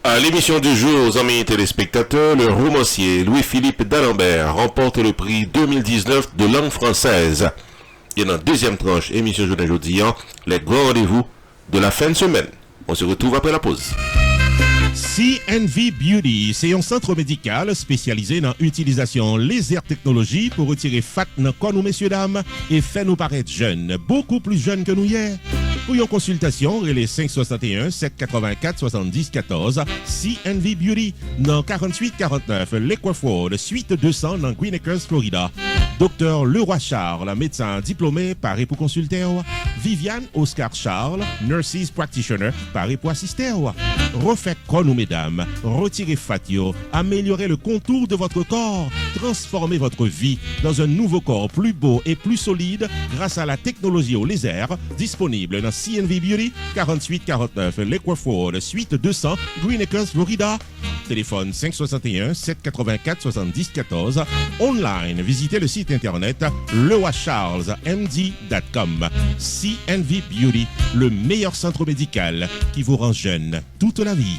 À l'émission du jour, amis téléspectateurs, le romancier Louis-Philippe d'Alembert remporte le prix 2019 de langue française. Et dans la deuxième tranche, émission journée aujourd'hui, les grands rendez-vous de la fin de semaine. On se retrouve après la pause. CNV Beauty, c'est un centre médical spécialisé dans l'utilisation laser technologie pour retirer fat dans corps nous messieurs dames et faire nous paraître jeunes, beaucoup plus jeunes que nous hier. Pour une consultation, relais 561 784 70 14 CNV Beauty dans 4849 Lakewood, suite 200 dans Green Acres, Florida. Docteur Leroy Charles, médecin diplômé, paré pour consulter. Viviane Oscar Charles, nurses practitioner, paré pour assister. Refait corps nous mesdames, retirez fatio, améliorez le contour de votre corps, transformez votre vie dans un nouveau corps plus beau et plus solide grâce à la technologie au laser disponible dans CNV Beauty 4849 Lakewood, suite 200 Green Acres, Florida. Téléphone 561 784 70 14. Online, visitez le site internet leroycharlesmd.com. CNV Beauty, le meilleur centre médical qui vous rend jeune toute la vie.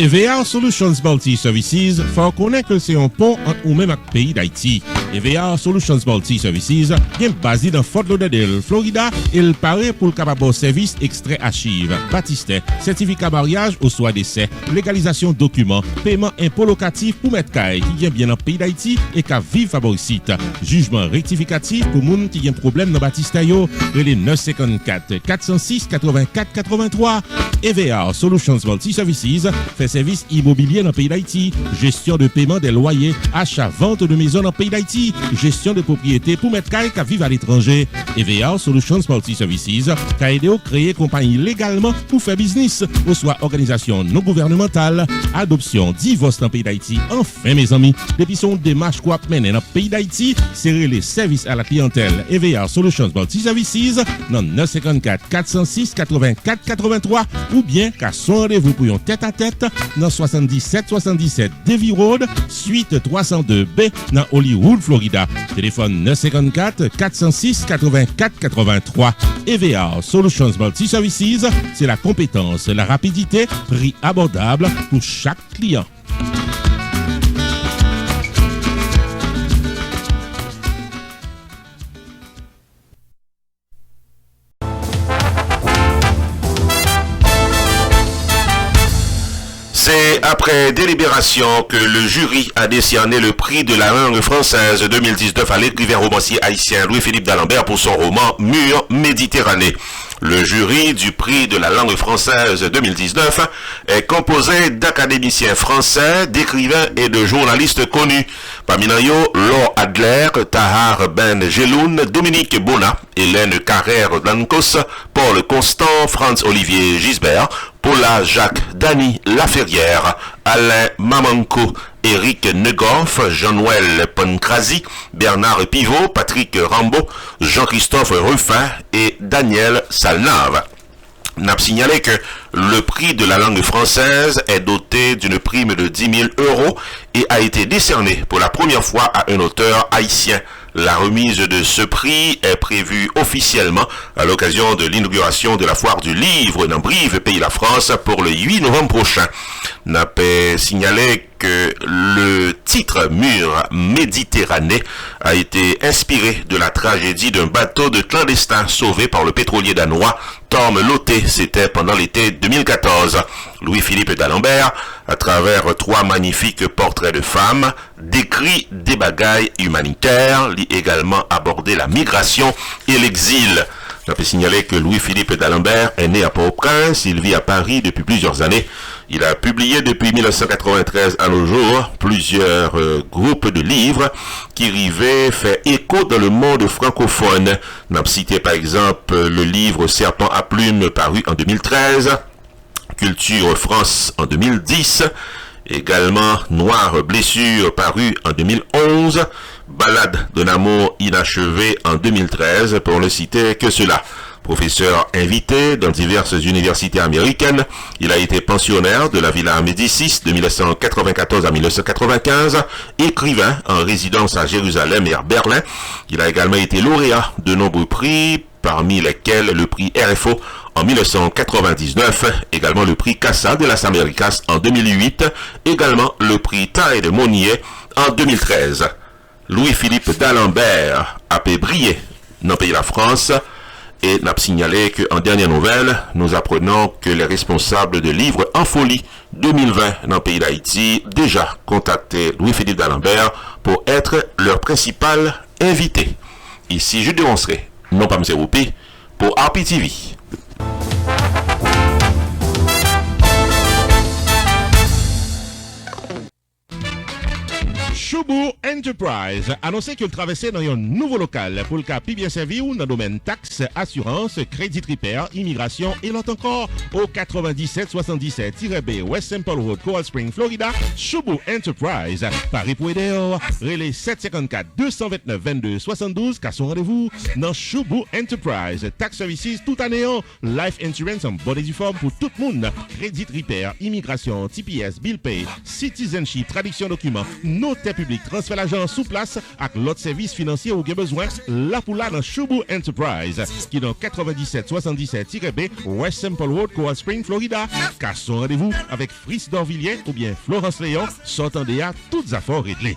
EVR Solutions Multi Services faut connaître que c'est un pont entre ou même avec le pays d'Haïti. EVR Solutions Multi Services est basé dans Fort Lauderdale, Florida, et il paraît pour le capable service extrait archive, baptistère, certificat mariage ou soit décès, légalisation documents, paiement impôt locatif pour mettre caille qui vient bien dans le pays d'Haïti et qui vive favoricite. Jugement rectificatif pour moun qui a un problème dans baptistère yo, les 954 406 84 83. EVR Solutions Multi Services fait service immobilier dans le pays d'Haïti, gestion de paiement des loyers, achat, vente de maisons dans le pays d'Haïti, gestion de propriété pour mettre caille qui vivent à l'étranger. EVR Solutions Multi Services qui a aidé à créer compagnie légalement pour faire business, ou soit organisation non gouvernementale, adoption, divorce dans le pays d'Haïti. Enfin mes amis, depuis son démarche qu'on mener dans le pays d'Haïti, c'est les services à la clientèle. EVR Solutions Multi Services dans 954 406 84 83 ou bien qu'à son rendez-vous pour un tête-à-tête dans 77 Davie Road, suite 302B dans Hollywood, Florida. Téléphone 954 406 84 83. EVR Solutions Multi Services, c'est la compétence, la rapidité, prix abordable pour chaque client. C'est après délibération que le jury a décerné le prix de la langue française 2019 à l'écrivain romancier haïtien Louis-Philippe d'Alembert pour son roman Mur Méditerranée. Le jury du prix de la langue française 2019 est composé d'académiciens français, d'écrivains et de journalistes connus. Parmi eux, Laure Adler, Tahar Ben Jeloun, Dominique Bona, Hélène Carrère-Blancos, Paul Constant, Franz-Olivier Gisbert, Paula Jacques Dany Laferrière, Alain Mamanko, Éric Negoff, Jean-Noël Pancrazi, Bernard Pivot, Patrick Rambaud, Jean-Christophe Ruffin et Daniel Salnave. N'a signalé que le prix de la langue française est doté d'une prime de 10 000 € et a été décerné pour la première fois à un auteur haïtien. La remise de ce prix est prévue officiellement à l'occasion de l'inauguration de la foire du livre dans Brive, pays la France, pour le 8 novembre prochain. N'a pas signalé que le titre Mur Méditerranée a été inspiré de la tragédie d'un bateau de clandestins sauvé par le pétrolier danois Torm Lotté. C'était pendant l'été 2014. Louis-Philippe d'Alembert, à travers 3 magnifiques portraits de femmes, décrit des bagailles humanitaires, lit également aborder la migration et l'exil. On peut signaler que Louis-Philippe d'Alembert est né à Port-au-Prince, il vit à Paris depuis plusieurs années. Il a publié depuis 1993 à nos jours plusieurs groupes de livres qui rivaient fait écho dans le monde francophone. On a cité par exemple le livre Serpent à plumes paru en 2013, Culture France en 2010, également Noire blessure paru en 2011, Ballade d'un amour inachevé en 2013, pour ne citer que cela. Professeur invité dans diverses universités américaines, il a été pensionnaire de la Villa Médicis de 1994 à 1995, écrivain en résidence à Jérusalem et à Berlin. Il a également été lauréat de nombreux prix, parmi lesquels le prix RFO en 1999, également le prix Casa de las Américas en 2008, également le prix Taille de Monnier en 2013. Louis-Philippe d'Alembert a pu briller dans le pays de la France et n'a signalé qu'en dernière nouvelle, nous apprenons que les responsables de Livres en Folie 2020 dans le pays d'Haïti déjà contacté Louis-Philippe d'Alembert pour être leur principal invité. Ici, je dénoncerai, non pas M. Roupi, pour RPTV. Choubou Enterprise annoncé qu'il traversait dans un nouveau local pour le cas bien servi ou dans le domaine taxes, assurance, crédit repair, immigration et l'autre encore au 9777-B West Temple Road, Coral Spring, Florida. Choubou Enterprise, Paris pour aider, relais 754-229-22-72, car son rendez-vous dans Choubou Enterprise. Tax Services tout année, life insurance en bonne et due forme pour tout le monde, crédit repair, immigration, TPS, bill pay, citizenship, traduction documents, notaire public, transfert l'argent sous place avec l'autre service financier ou bien besoin, là pour là dans Choubou Enterprise, qui est dans 9777-B West Temple Road, Coral Spring, Florida. Car son rendez-vous avec Fris Dorvilliers ou bien Florence Léon, s'entendez à toutes affaires réglées.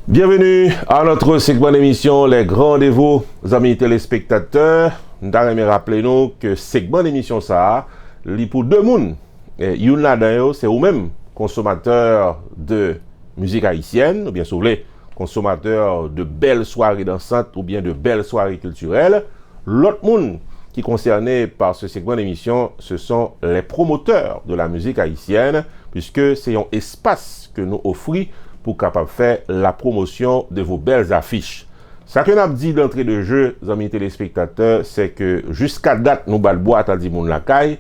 Bienvenue à notre segment d'émission Les Grands Rendez-vous, amis téléspectateurs. Nous allons rappeler nous que segment d'émission ça, li pour deux moun. Youn là-dedans, c'est vous-même consommateur de musique haïtienne, ou bien si vous voulez, consommateur de belles soirées dansantes ou bien de belles soirées culturelles. L'autre moun qui est concerné par ce segment d'émission, ce sont les promoteurs de la musique haïtienne, puisque c'est un espace que nous offrons pour capable faire la promotion de vos belles affiches. Ça que nous avons dit d'entrée de jeu, amis téléspectateurs, c'est que jusqu'à date, nous bal boîte à Dimoun Lakaï,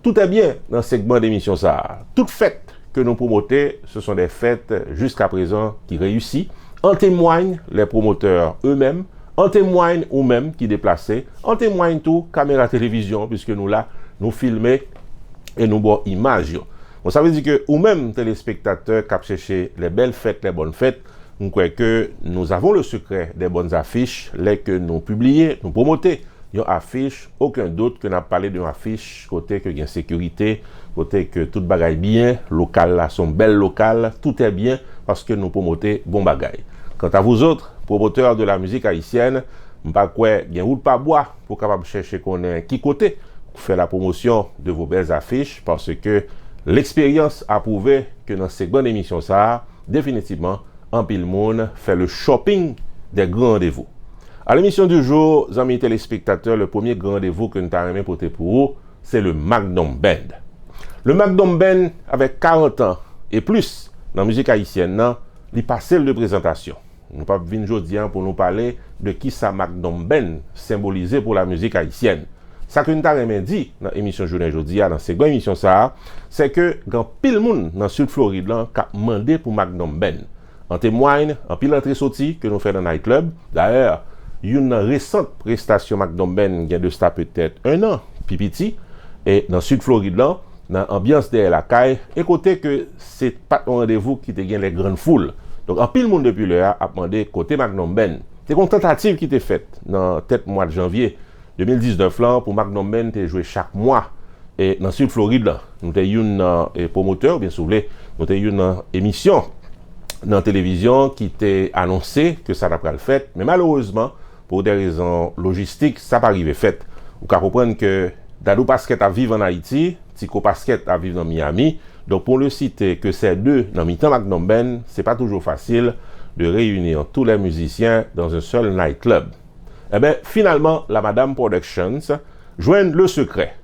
tout est bien dans ce segment d'émission ça. Toutes fêtes que nous promotons, ce sont des fêtes jusqu'à présent qui réussissent. En témoignent les promoteurs eux-mêmes, en témoignent eux-mêmes qui déplacent, en témoignent tout caméra télévision, puisque nous là, nous filmons et nous bon images. Bon, ça veut dire que nous-mêmes, téléspectateurs, qui cherchent les belles fêtes, les bonnes fêtes, nous croyons que nous avons le secret des bonnes affiches, les que nous publions, nous promotons. Une affiche, aucun doute que nous parlé d'une affiche, côté que il y a sécurité, côté que tout bagaille bien, local là sont belles locales, tout est bien parce que nous promotons bon bagaille. Quant à vous autres, promoteurs de la musique haïtienne, je ne sais pas quoi, il y a route pas bois pour capable chercher qu'on est qui côté pour faire la promotion de vos belles affiches parce que l'expérience a prouvé que dans cette bonne émission ça, définitivement, en pile monde fait le shopping des grands rendez-vous. À l'émission du jour, amis téléspectateurs, le premier grand rendez-vous que nous avons porté pour vous, c'est le Magnum Band. Le Magnum Band, avec 40 ans et plus dans la musique haïtienne, il passe de présentation. Nous ne pouvons pas venir aujourd'hui pour nous parler de qui ça Magnum Band symbolisé pour la musique haïtienne. Ça que nous avons dit dans l'émission journée aujourd'hui, dans cette bonne émission, c'est que quand pile monde dans le sud Floride qui a demandé pour Magnum Band. En témoigne, en pile entrée sortie que nous faisons dans Night Club. D'ailleurs, une récente prestation Magnum Band qui a de ça peut-être un an, pipiti, et dans le sud Floride, dans l'ambiance de la caille, et côté que c'est pas un rendez-vous qui te gagne les grandes foules. Donc, en pile monde depuis là a demandé côté Magnum Band. C'est une tentative qui était faite dans peut-être mois de janvier 2019 là, pour Magnum Band te joué chaque mois et dans sud Floride là, nous avons une promoteur bien sûr, nous avons une émission dans la télévision qui t'a annoncé que ça n'a pas le fait, mais malheureusement pour des raisons logistiques, ça n'a pas arrivé fait. Vous pouvez comprendre que Dadou Basket a vivre en Haïti, Tico Basket a vivre dans Miami, donc pour le citer que ces deux dans mi-temps Magnum Band, c'est pas toujours facile de réunir tous les musiciens dans un seul nightclub. Eh bien, finalement, la Madame Productions joigne le secret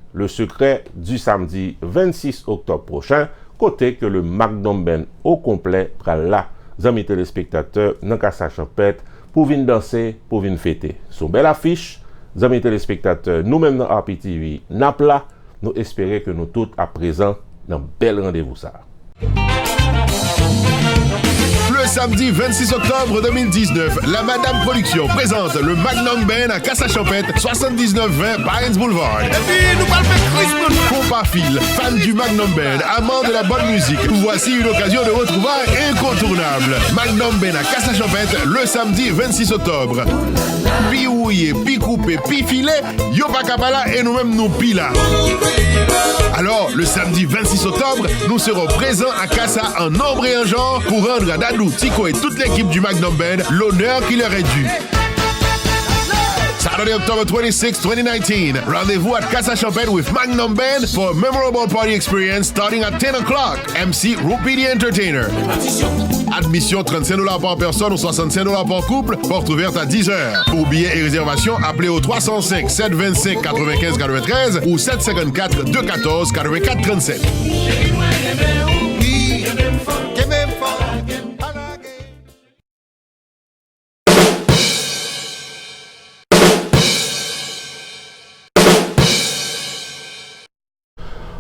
du samedi 26 octobre prochain, côté que le Magnum Band au complet sera là, amis téléspectateurs, dans sa champette, pour venir danser, pour venir fêter. Son belle affiche, amis téléspectateurs, nous-mêmes dans RPTV, Napla, nous espérons que nous tous à présent dans un bel rendez-vous ça. Le samedi 26 octobre 2019, la Madame Production présente le Magnum Band à Casa-Champette, 7920 Pines Boulevard. Et puis, nous parlons de Christmas. Compaphile, fan du Magnum Band, amant de la bonne musique, voici une occasion de retrouvailles incontournable. Magnum Band à Casa-Champette, le samedi 26 octobre. Pi ouillé, pi coupé, pi filet, yo pa kapala et nous-mêmes nous pila. Alors, le samedi 26 octobre, nous serons présents à Casa en nombre et en genre pour rendre à Dadou, Tico et toute l'équipe du Magnum Band l'honneur qui leur est dû. Saturday, October 26, 2019. Rendez-vous at Casa-Champette with Magnum Band for a memorable party experience starting at 10 o'clock. MC Rupi the Entertainer. Admission $35 par personne ou $65 par couple. Porte ouverte à 10h. Pour billets et réservations, appelez au 305 725 95 93 ou 754 214 84 37.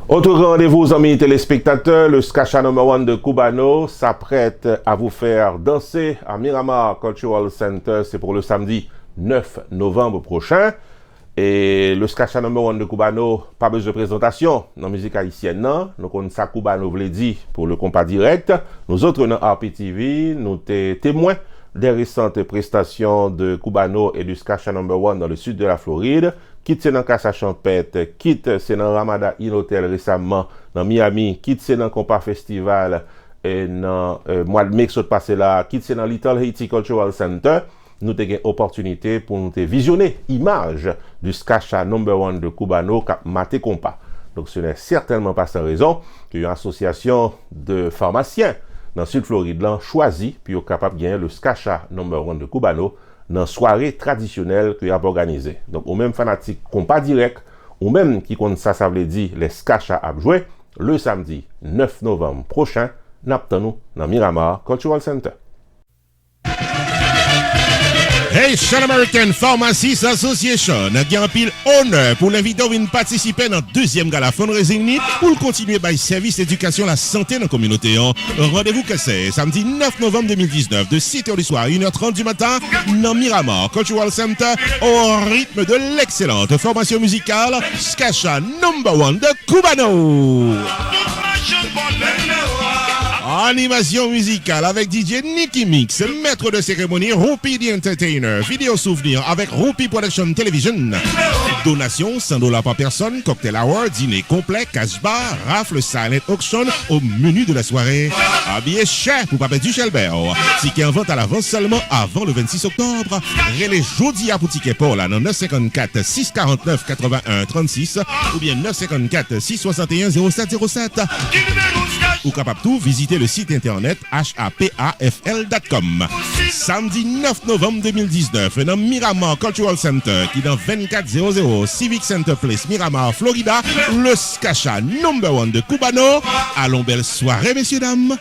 Autre rendez-vous, amis téléspectateurs, le Skacha No. 1 de Cubano s'apprête à vous faire danser à Miramar Cultural Center. C'est pour le samedi 9 novembre prochain. Et le Skacha No. 1 de Cubano, pas besoin de présentation dans la musique haïtienne, non. Donc, on ça Cubano vous l'a dit pour le compas direct. Nous autres, dans RPTV, nous sommes témoins des récentes prestations de Cubano et du Skacha No. 1 dans le sud de la Floride. Quitte c'est dans Casa-Champette, quitte c'est dans Ramada Inn Hotel récemment, dans Miami, quitte c'est dans Compa Festival, et dans mois de mai qui passé là, quitte c'est dans Little Haiti Cultural Center, nous avons une opportunité pour nous visionner l'image du Skacha No. 1 de Cubano cap Maté Compa. Donc ce n'est certainement pas sans raison qu'une association de pharmaciens dans Sud Floride là choisi puis capable de gagner le Skacha No. 1 de Cubano dans soirée traditionnelle qu'il a organisée. Donc, au même fanatique compas direct, ou même qui compte ça veut dire les Skacha à jouer, le samedi 9 novembre prochain, nous dans Miramar Cultural Center. Haitian American Pharmacists Association a un pile honneur pour l'inviter à participer dans le deuxième gala fundraising pour continuer par service d'éducation à la santé dans la communauté. Rendez-vous que c'est samedi 9 novembre 2019 de 7h du soir à 1h30 du matin dans Miramar Cultural Center au rythme de l'excellente formation musicale Skacha No. 1 de Cubano. Animation musicale avec DJ Nicky Mix, maître de cérémonie Rupi the Entertainer, vidéo souvenir avec Rupi Production Television. Donation $100 par personne, cocktail hour, dîner complet, cash bar, rafle silent auction au menu de la soirée. Habillé cher pour Papa du Chelbert. Ticket en vente à l'avance seulement avant le 26 octobre. Relais Jodia pour ticket pour la 954 649 81 36 ou bien 954 661 0707. Ou capable tout visiter le site internet hapafl.com. Samedi 9 novembre 2019 dans Miramar Cultural Center qui est dans 2400 Civic Center Place Miramar Florida, le Skacha No. 1 de Cubano. Allons belle soirée messieurs dames.